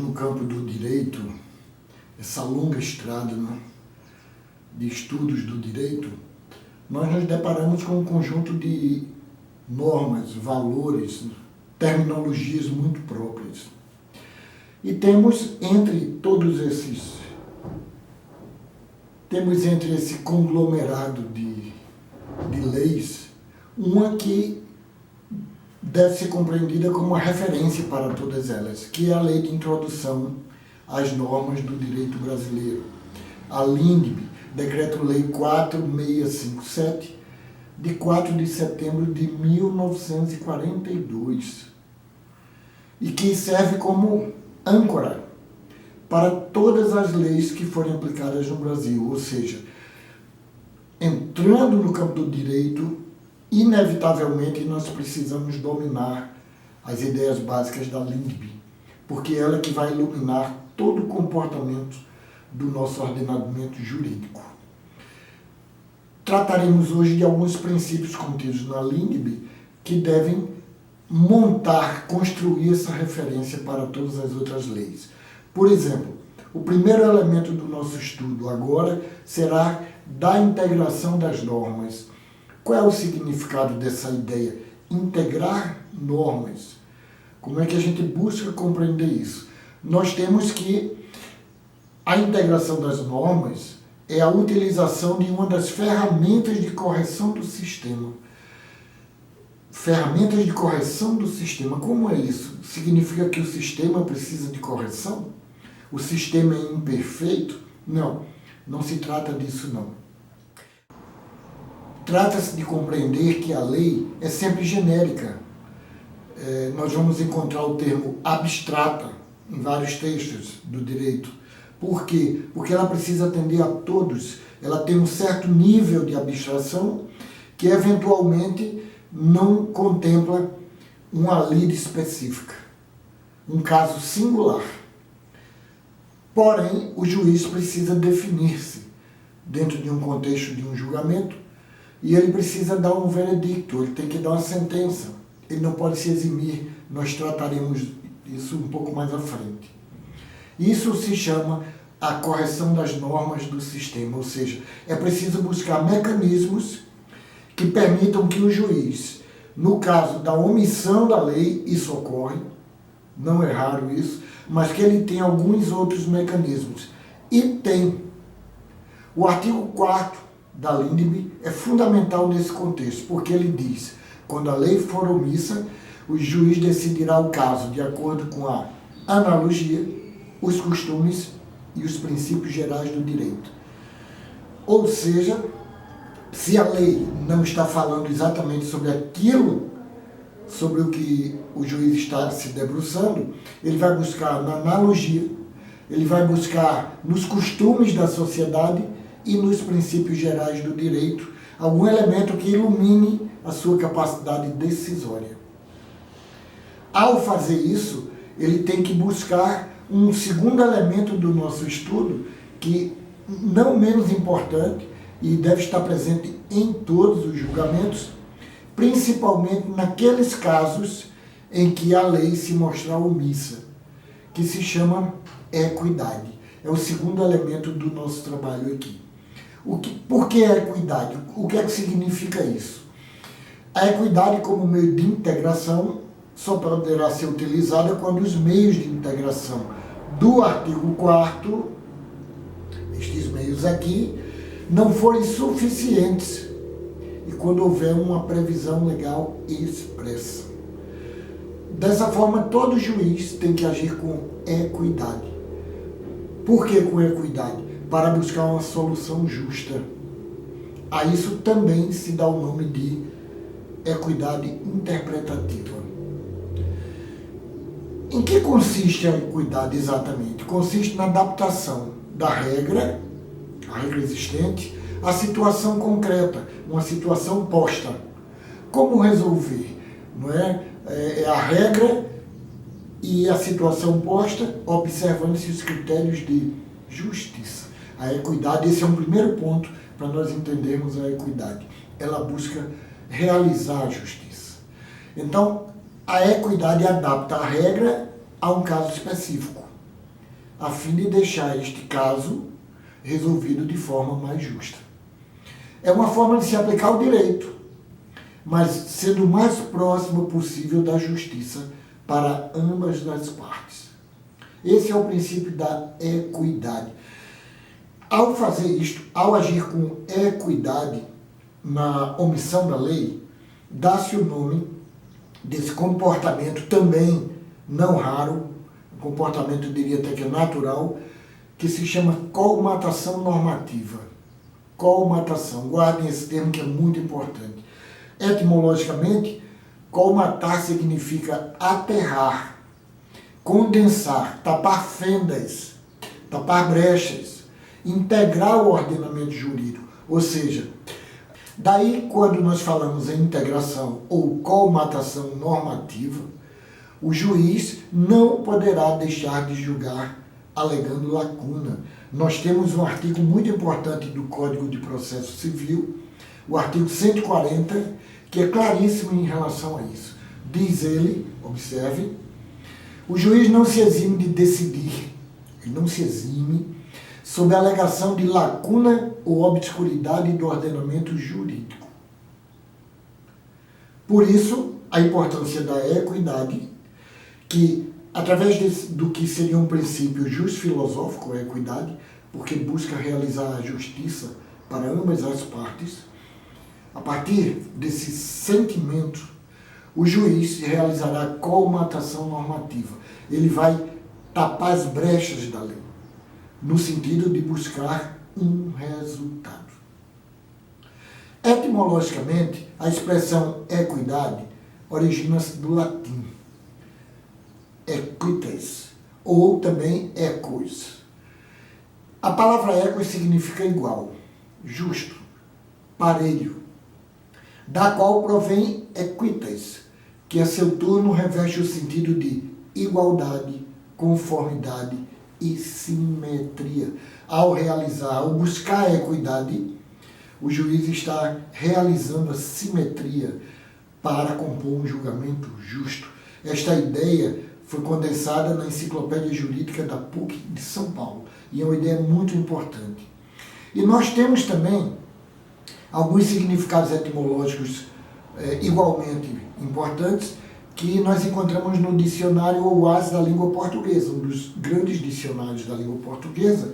no campo do direito, essa longa estrada, né, de estudos do direito, nós nos deparamos com um conjunto de normas, valores, terminologias muito próprias. E temos entre esse conglomerado de leis, uma que deve ser compreendida como uma referência para todas elas, que é a Lei de Introdução às Normas do Direito Brasileiro, a LINDB, Decreto-Lei 4657, de 4 de setembro de 1942, e que serve como âncora para todas as leis que forem aplicadas no Brasil, ou seja, entrando no campo do direito, inevitavelmente nós precisamos dominar as ideias básicas da LINDB, porque ela é que vai iluminar todo o comportamento do nosso ordenamento jurídico. Trataremos hoje de alguns princípios contidos na LINDB que devem construir essa referência para todas as outras leis. Por exemplo, o primeiro elemento do nosso estudo agora será da integração das normas. Qual é o significado dessa ideia? Integrar normas. Como é que a gente busca compreender isso? Nós temos que a integração das normas é a utilização de uma das ferramentas de correção do sistema. Ferramentas de correção do sistema. Como é isso? Significa que o sistema precisa de correção? O sistema é imperfeito? Não, não se trata disso não. Trata-se de compreender que a lei é sempre genérica. Nós vamos encontrar o termo abstrata em vários textos do direito. Por quê? Porque ela precisa atender a todos. Ela tem um certo nível de abstração que eventualmente não contempla uma lide específica, um caso singular. Porém, o juiz precisa definir-se dentro de um contexto de um julgamento e ele precisa dar um veredicto, ele tem que dar uma sentença, ele não pode se eximir. Nós trataremos isso um pouco mais à frente. Isso se chama a correção das normas do sistema, ou seja, é preciso buscar mecanismos que permitam que o juiz, no caso da omissão da lei, isso ocorre, não é raro isso, mas que ele tem alguns outros mecanismos. E tem. O artigo 4º da LINDB é fundamental nesse contexto, porque ele diz, quando a lei for omissa, o juiz decidirá o caso de acordo com a analogia, os costumes e os princípios gerais do direito. Ou seja, se a lei não está falando exatamente sobre aquilo, sobre o que o juiz está se debruçando, ele vai buscar na analogia, ele vai buscar nos costumes da sociedade e nos princípios gerais do direito algum elemento que ilumine a sua capacidade decisória. Ao fazer isso, ele tem que buscar um segundo elemento do nosso estudo, que não menos importante e deve estar presente em todos os julgamentos, principalmente naqueles casos em que a lei se mostrar omissa, que se chama equidade. É o segundo elemento do nosso trabalho aqui. Por que a equidade? O que é que significa isso? A equidade como meio de integração só poderá ser utilizada quando os meios de integração do artigo 4º, estes meios aqui, não forem suficientes e quando houver uma previsão legal expressa. Dessa forma, todo juiz tem que agir com equidade. Por que com equidade? Para buscar uma solução justa. A isso também se dá o nome de equidade interpretativa. Em que consiste a equidade exatamente? Consiste na adaptação da regra, a regra existente, à situação concreta, uma situação posta. Como resolver? Não é? É a regra e a situação posta, observando-se os critérios de justiça. A equidade, esse é um primeiro ponto para nós entendermos a equidade. Ela busca realizar a justiça. Então, a equidade adapta a regra a um caso específico. a fim de deixar este caso resolvido de forma mais justa. É uma forma de se aplicar o direito, mas sendo o mais próximo possível da justiça para ambas as partes. Esse é o princípio da equidade. Ao fazer isto, ao agir com equidade na omissão da lei, dá-se o nome desse comportamento também não raro, um comportamento, eu diria até que é natural, que se chama colmatação normativa. Colmatação, guardem esse termo que é muito importante. Etimologicamente, colmatar significa aterrar, condensar, tapar fendas, tapar brechas, integrar o ordenamento jurídico. Ou seja, daí quando nós falamos em integração ou colmatação normativa, o juiz não poderá deixar de julgar alegando lacuna. Nós temos um artigo muito importante do Código de Processo Civil, o artigo 140, que é claríssimo em relação a isso. Diz ele, observe, o juiz não se exime de decidir, ele não se exime sob a alegação de lacuna ou obscuridade do ordenamento jurídico. Por isso, a importância da equidade, que através do que seria um princípio jus-filosófico, a equidade, porque busca realizar a justiça para ambas as partes, a partir desse sentimento, o juiz realizará a colmatação normativa. Ele vai tapar as brechas da lei, no sentido de buscar um resultado. Etimologicamente, a expressão equidade origina-se do latim equites, ou também equus. A palavra equus significa igual, justo, parelho, da qual provém equites, que a seu turno reveste o sentido de igualdade, conformidade e simetria. Ao buscar a equidade, o juiz está realizando a simetria para compor um julgamento justo. Esta ideia foi condensada na Enciclopédia Jurídica da PUC de São Paulo, e é uma ideia muito importante. E nós temos também alguns significados etimológicos igualmente importantes, que nós encontramos no dicionário OAS da língua portuguesa, um dos grandes dicionários da língua portuguesa,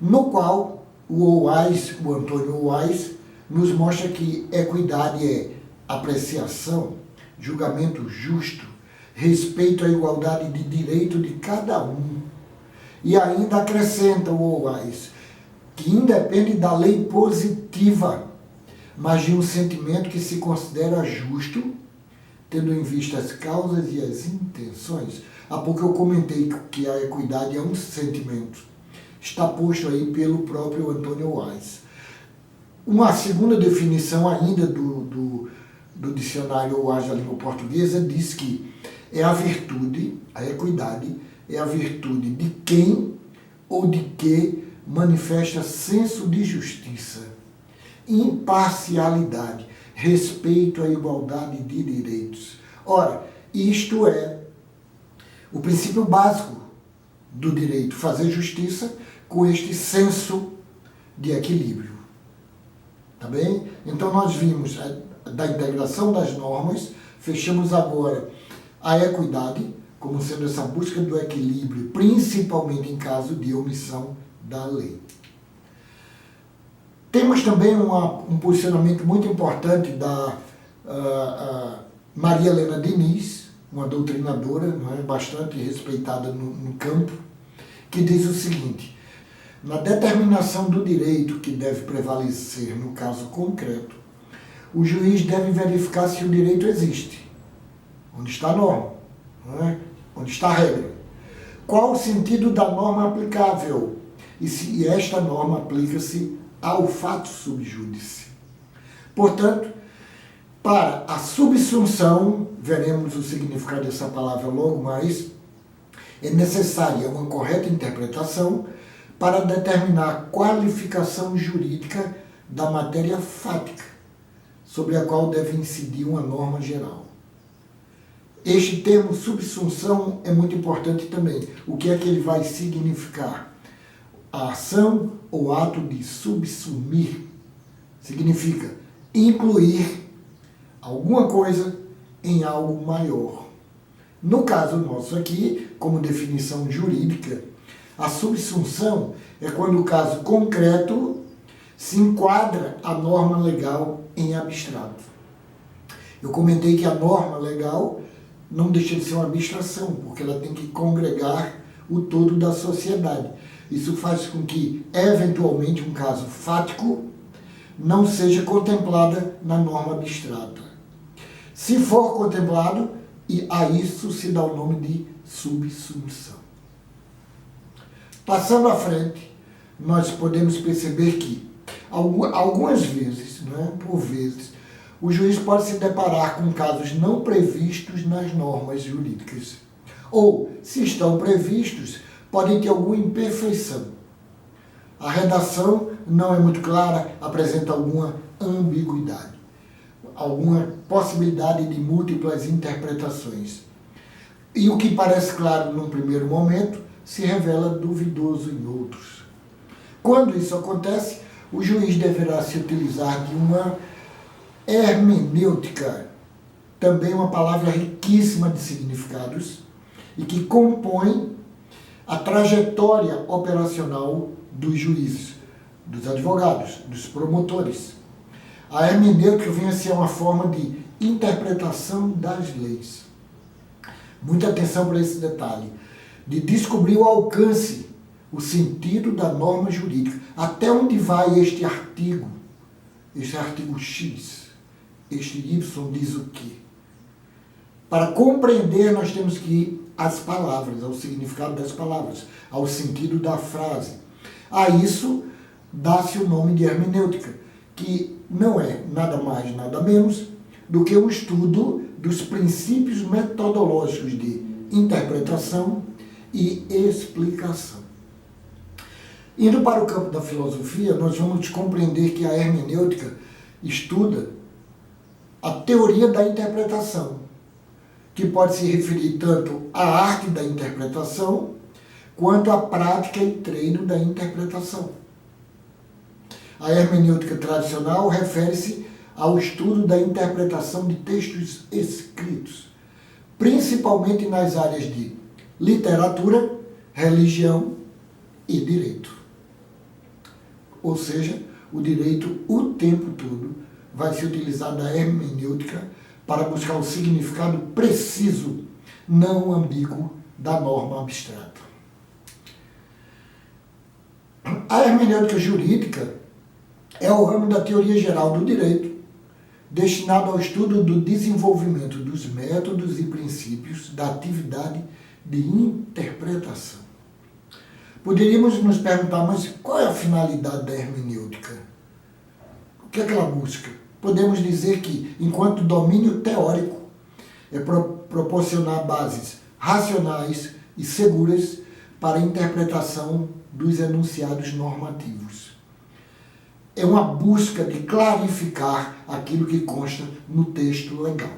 no qual o OAS, o Antônio OAS, nos mostra que equidade é apreciação, julgamento justo, respeito à igualdade de direito de cada um. E ainda acrescenta o OAS, que independe da lei positiva, mas de um sentimento que se considera justo, tendo em vista as causas e as intenções. Há pouco eu comentei que a equidade é um sentimento. Está posto aí pelo próprio Antônio OAS. Uma segunda definição ainda do dicionário OAS da língua portuguesa diz que é a virtude, a equidade, é a virtude de quem ou de que manifesta senso de justiça, imparcialidade, respeito à igualdade de direitos. Ora, isto é o princípio básico do direito, fazer justiça com este senso de equilíbrio. Tá bem? Então nós vimos da integração das normas, fechamos agora a equidade como sendo essa busca do equilíbrio, principalmente em caso de omissão da lei. Temos também um posicionamento muito importante da Maria Helena Diniz, uma doutrinadora, não é, bastante respeitada no campo, que diz o seguinte: na determinação do direito que deve prevalecer no caso concreto, o juiz deve verificar se o direito existe, onde está a norma, não é? Onde está a regra, qual o sentido da norma aplicável e se esta norma aplica-se ao fato subjúdice. Portanto, para a subsunção, veremos o significado dessa palavra logo mais, é necessária uma correta interpretação para determinar a qualificação jurídica da matéria fática, sobre a qual deve incidir uma norma geral. Este termo subsunção é muito importante também. O que é que ele vai significar? A ação ou ato de subsumir significa incluir alguma coisa em algo maior. No caso nosso aqui, como definição jurídica, a subsunção é quando o caso concreto se enquadra a norma legal em abstrato. Eu comentei que a norma legal não deixa de ser uma abstração, porque ela tem que congregar o todo da sociedade. Isso faz com que, eventualmente, um caso fático não seja contemplada na norma abstrata. Se for contemplado, e a isso se dá o nome de subsunção. Passando à frente, nós podemos perceber que, algumas vezes, por vezes, o juiz pode se deparar com casos não previstos nas normas jurídicas. Ou, se estão previstos, podem ter alguma imperfeição. A redação não é muito clara, apresenta alguma ambiguidade, alguma possibilidade de múltiplas interpretações. E o que parece claro num primeiro momento se revela duvidoso em outros. Quando isso acontece, o juiz deverá se utilizar de uma hermenêutica, também uma palavra riquíssima de significados, e que compõe a trajetória operacional dos juízes, dos advogados, dos promotores. A hermenêutica vem a ser uma forma de interpretação das leis. Muita atenção para esse detalhe, de descobrir o alcance, o sentido da norma jurídica, até onde vai este artigo X, este Y diz o quê? Para compreender, nós temos que ir às palavras, ao significado das palavras, ao sentido da frase. A isso dá-se o nome de hermenêutica, que não é nada mais, nada menos do que o estudo dos princípios metodológicos de interpretação e explicação. Indo para o campo da filosofia, nós vamos compreender que a hermenêutica estuda a teoria da interpretação, que pode se referir tanto à arte da interpretação, quanto à prática e treino da interpretação. A hermenêutica tradicional refere-se ao estudo da interpretação de textos escritos, principalmente nas áreas de literatura, religião e direito. Ou seja, o direito o tempo todo vai se utilizar da hermenêutica para buscar o significado preciso, não ambíguo, da norma abstrata. A hermenêutica jurídica é o ramo da teoria geral do direito, destinado ao estudo do desenvolvimento dos métodos e princípios da atividade de interpretação. Poderíamos nos perguntar, mas qual é a finalidade da hermenêutica? O que é que ela busca? Podemos dizer que, enquanto domínio teórico, é proporcionar bases racionais e seguras para a interpretação dos enunciados normativos. É uma busca de clarificar aquilo que consta no texto legal,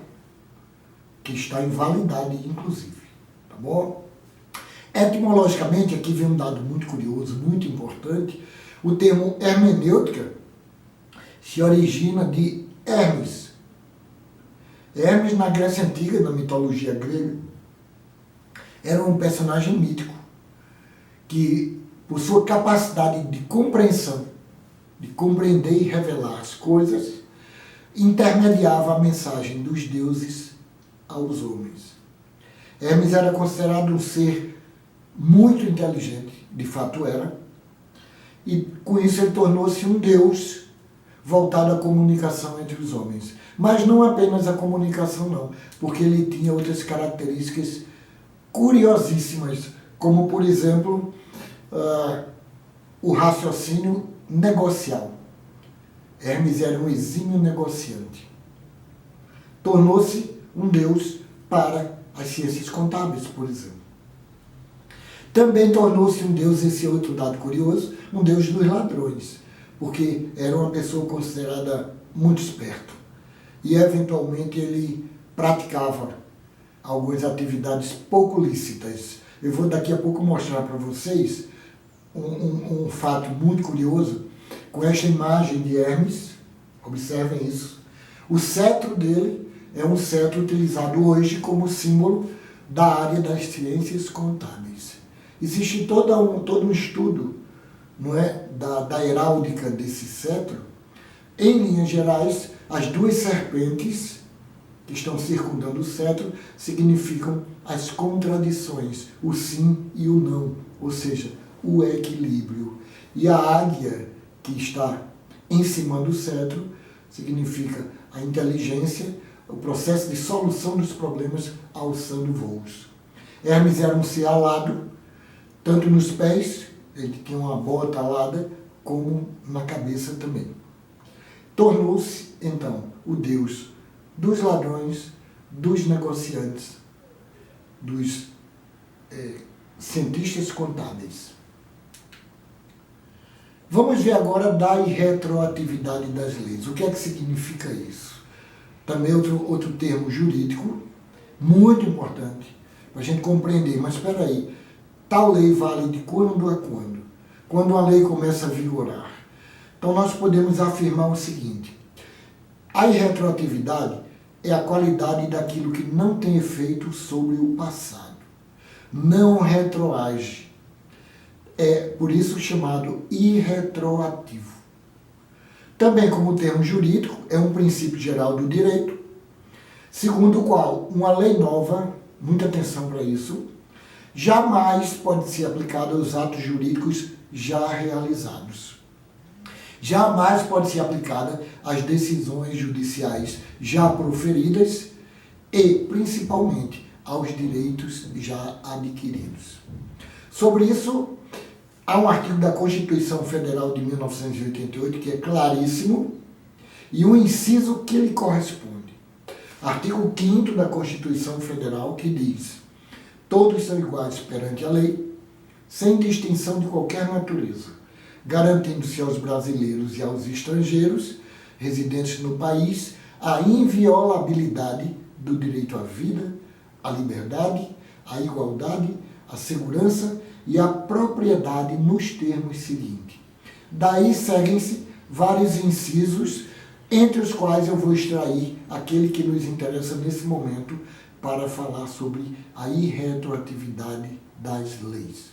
que está em validade, inclusive. Tá bom? Etimologicamente, aqui vem um dado muito curioso, muito importante. O termo hermenêutica se origina de Hermes. Hermes, na Grécia Antiga, na mitologia grega, era um personagem mítico que, por sua capacidade de compreensão, de compreender e revelar as coisas, intermediava a mensagem dos deuses aos homens. Hermes era considerado um ser muito inteligente, de fato era, e com isso ele tornou-se um deus voltado à comunicação entre os homens. Mas não apenas a comunicação não, porque ele tinha outras características curiosíssimas, como por exemplo, o raciocínio negocial. Hermes era um exímio negociante. Tornou-se um deus para as ciências contábeis, por exemplo. Também tornou-se um deus, esse outro dado curioso, um deus dos ladrões, porque era uma pessoa considerada muito esperto. E, eventualmente, ele praticava algumas atividades pouco lícitas. Eu vou daqui a pouco mostrar para vocês um fato muito curioso com esta imagem de Hermes. Observem isso. O cetro dele é um cetro utilizado hoje como símbolo da área das ciências contábeis. Existe todo um estudo, não é, da heráldica desse cetro. Em linhas gerais, as duas serpentes que estão circundando o cetro significam as contradições, o sim e o não, ou seja, o equilíbrio. E a águia que está em cima do cetro significa a inteligência, o processo de solução dos problemas alçando voos. Hermes era um ser alado, tanto nos pés, ele tinha uma bota alada, como na cabeça também. Tornou-se, então, o deus dos ladrões, dos negociantes, dos cientistas contábeis. Vamos ver agora da irretroatividade das leis. O que é que significa isso? Também outro termo jurídico, muito importante, para a gente compreender. Mas espera aí, tal lei vale de quando a quando? Quando a lei começa a vigorar. Então nós podemos afirmar o seguinte: a irretroatividade é a qualidade daquilo que não tem efeito sobre o passado. Não retroage. É por isso chamado irretroativo. Também, como termo jurídico, é um princípio geral do direito, segundo o qual uma lei nova, muita atenção para isso, jamais pode ser aplicada aos atos jurídicos já realizados. Jamais pode ser aplicada às decisões judiciais já proferidas e, principalmente, aos direitos já adquiridos. Sobre isso, há um artigo da Constituição Federal de 1988 que é claríssimo e um inciso que lhe corresponde. Artigo 5º da Constituição Federal que diz: todos são iguais perante a lei, sem distinção de qualquer natureza, garantindo-se aos brasileiros e aos estrangeiros residentes no país a inviolabilidade do direito à vida, à liberdade, à igualdade, à segurança e à propriedade nos termos seguintes. Daí seguem-se vários incisos, entre os quais eu vou extrair aquele que nos interessa nesse momento para falar sobre a irretroatividade das leis.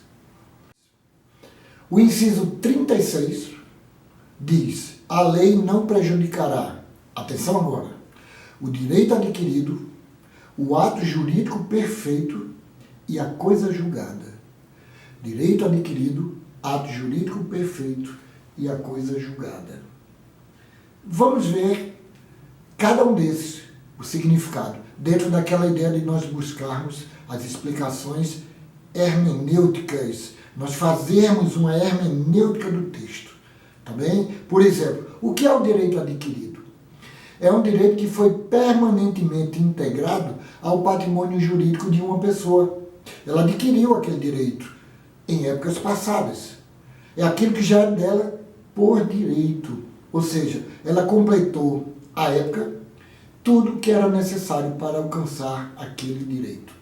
O inciso 36 diz: a lei não prejudicará, atenção agora, o direito adquirido, o ato jurídico perfeito e a coisa julgada. Direito adquirido, ato jurídico perfeito e a coisa julgada. Vamos ver cada um desses, o significado, dentro daquela ideia de nós buscarmos as explicações hermenêuticas, nós fazermos uma hermenêutica do texto, tá bem? Por exemplo, o que é o direito adquirido? É um direito que foi permanentemente integrado ao patrimônio jurídico de uma pessoa. Ela adquiriu aquele direito em épocas passadas. É aquilo que já é dela por direito. Ou seja, ela completou à época tudo que era necessário para alcançar aquele direito.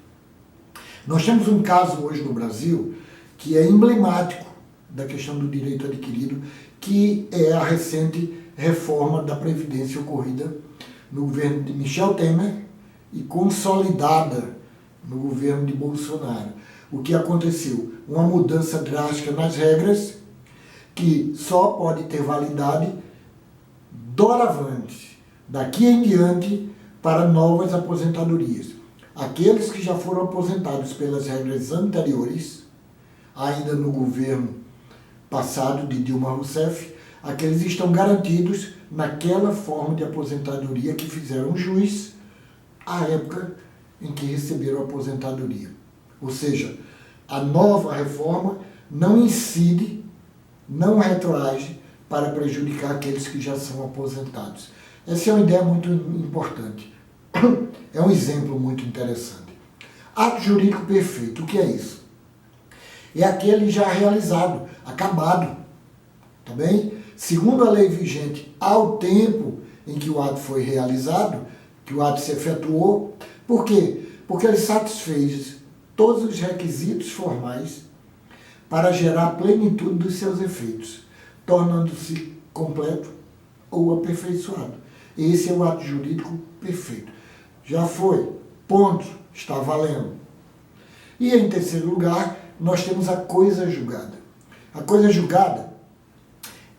Nós temos um caso hoje no Brasil que é emblemático da questão do direito adquirido, que é a recente reforma da Previdência ocorrida no governo de Michel Temer e consolidada no governo de Bolsonaro. O que aconteceu? Uma mudança drástica nas regras que só pode ter validade doravante, daqui em diante, para novas aposentadorias. Aqueles que já foram aposentados pelas regras anteriores, ainda no governo passado de Dilma Rousseff, aqueles estão garantidos naquela forma de aposentadoria que fizeram jus à época em que receberam a aposentadoria. Ou seja, a nova reforma não incide, não retroage para prejudicar aqueles que já são aposentados. Essa é uma ideia muito importante. É um exemplo muito interessante. Ato jurídico perfeito, o que é isso? É aquele já realizado, acabado, tá bem? Segundo a lei vigente, ao tempo em que o ato foi realizado, que o ato se efetuou. Por quê? porque ele satisfez todos os requisitos formais para gerar a plenitude dos seus efeitos, tornando-se completo ou aperfeiçoado. Esse é o ato jurídico perfeito. Já foi, ponto, está valendo. E em terceiro lugar, nós temos a coisa julgada. A coisa julgada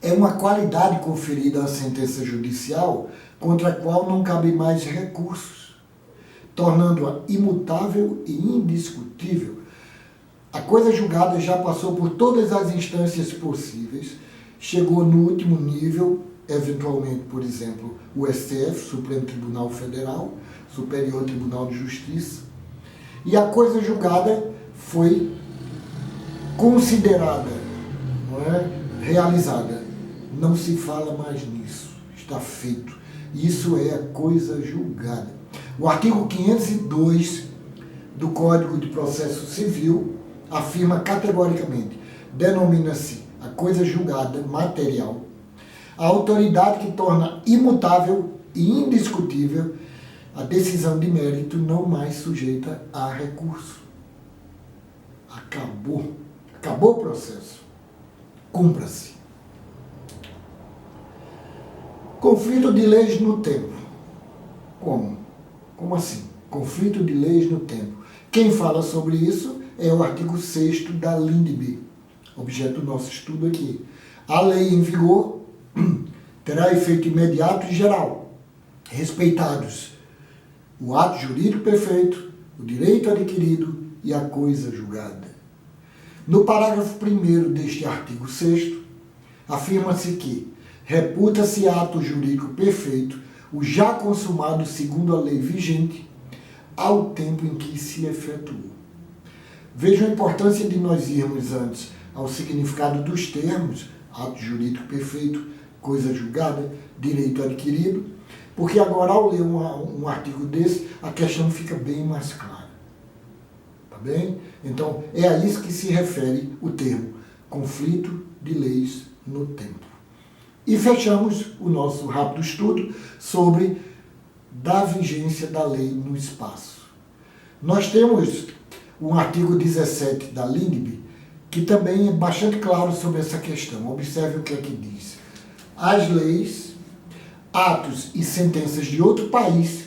é uma qualidade conferida à sentença judicial contra a qual não cabe mais recursos, tornando-a imutável e indiscutível. A coisa julgada já passou por todas as instâncias possíveis, chegou no último nível, eventualmente, por exemplo, o STF, Supremo Tribunal Federal, Superior Tribunal de Justiça, e a coisa julgada foi considerada, não é, realizada. Não se fala mais nisso, está feito. Isso é a coisa julgada. O artigo 502 do Código de Processo Civil afirma categoricamente, denomina-se a coisa julgada material, a autoridade que torna imutável e indiscutível a decisão de mérito não mais sujeita a recurso. Acabou. Acabou o processo. Cumpra-se. Conflito de leis no tempo. Como? Como assim? Conflito de leis no tempo. Quem fala sobre isso é o artigo 6º da LINDB, objeto do nosso estudo aqui. A lei em vigor terá efeito imediato e geral, respeitados o ato jurídico perfeito, o direito adquirido e a coisa julgada. No parágrafo 1º deste artigo 6º, afirma-se que reputa-se ato jurídico perfeito o já consumado segundo a lei vigente ao tempo em que se efetuou. Vejam a importância de nós irmos antes ao significado dos termos, ato jurídico perfeito, coisa julgada, direito adquirido, porque agora ao ler um artigo desse, a questão fica bem mais clara. Tá bem? Então, é a isso que se refere o termo conflito de leis no tempo. E fechamos o nosso rápido estudo sobre da vigência da lei no espaço. Nós temos um artigo 17 da LINDB, que também é bastante claro sobre essa questão. Observe o que é que diz. As leis, atos e sentenças de outro país,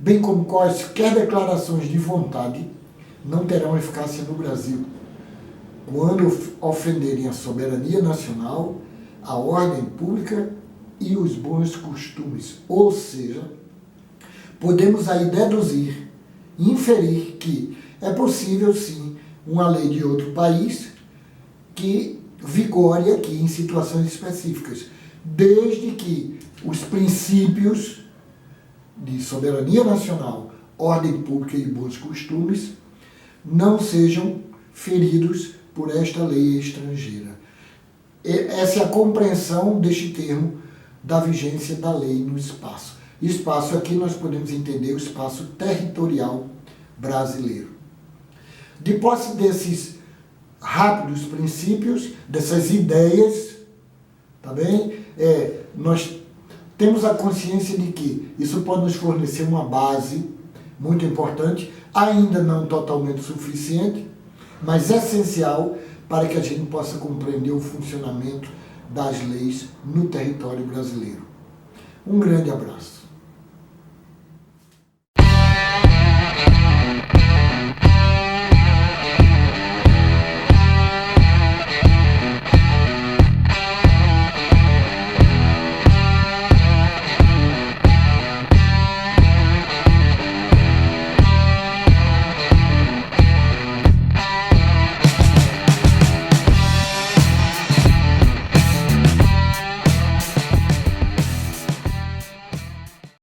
bem como quaisquer declarações de vontade, não terão eficácia no Brasil, quando ofenderem a soberania nacional, a ordem pública e os bons costumes. Ou seja, podemos aí deduzir, inferir que é possível, sim, uma lei de outro país que vigore aqui em situações específicas, desde que os princípios de soberania nacional, ordem pública e bons costumes não sejam feridos por esta lei estrangeira. Essa é a compreensão deste termo da vigência da lei no espaço. Espaço aqui nós podemos entender o espaço territorial brasileiro. De posse desses rápidos princípios, dessas ideias, tá bem? Nós temos a consciência de que isso pode nos fornecer uma base muito importante, ainda não totalmente suficiente, mas essencial para que a gente possa compreender o funcionamento das leis no território brasileiro. Um grande abraço.